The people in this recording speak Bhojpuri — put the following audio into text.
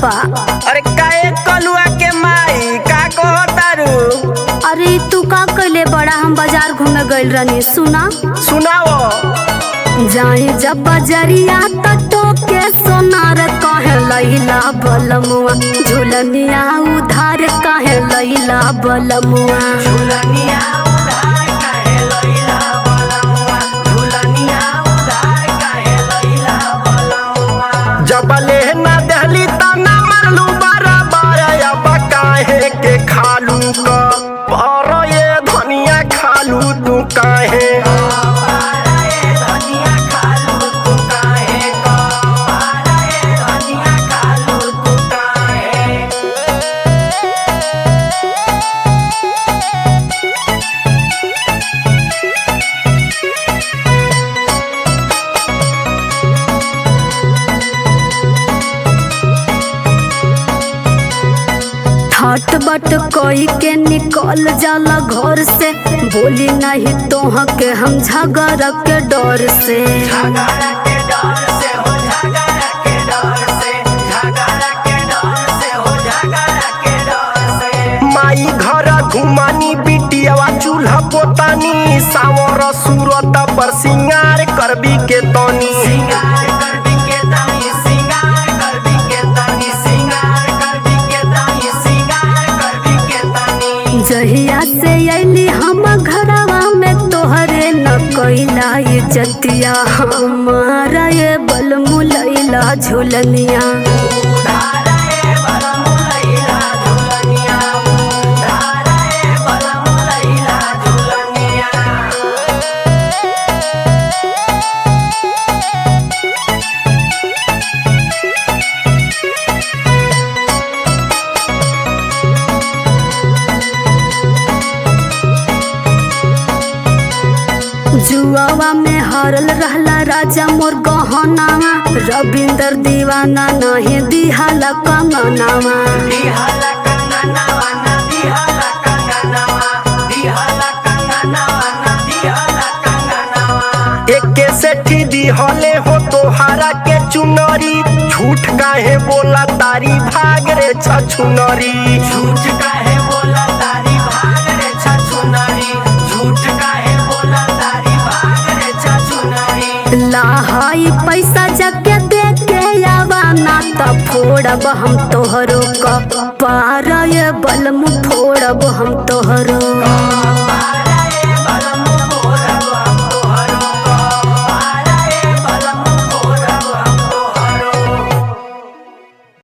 बा। अरे काहे कलुआ के माई का कहतारू? अरे तू का कइले बड़ा, हम बाजार घूमे गइल रहनी। सुनाओ। जाई जब बजरिया तटो के सोनार कहे लैला बलमुआ, झुलनिया उधार कहे लैला बलमुआ। जबले ना दहली तना मरलू बराबर, अब काहे के खालू का पर ये धनिया खालू तू काहे? हट बट कोई के निकल जाला घर से, बोली नहीं तोह के हम झगड़ा के डर से। माई घर घुमानी बिटियावा चूल्हा पोतानी, सावर सूरत पर सिंगार करबी के तनी। जहिया से अली हम घरवा में तोहरे न कैला ये जतिया, हमारा ये बल मुलैला झुलनिया। जुआवा में हरल रहला राजा मोर गहनावा, रविंदर दीवाना नहीं दिहाला कंगनावा। एके सेठी दिहले हो तोहारा के चुनरी, झूठ काहे बोला तारी भाग रे छछुनरी। झूठ काहे बोला तारी भाग रे छछुनरी, झूठ काहे बोला तारी भाग रे छछुनरी। लाहाई पैसा जके दे के आवा ना त फोड़ब हम तोहरो कपार, ये बलम फोड़ब हम तोहरो।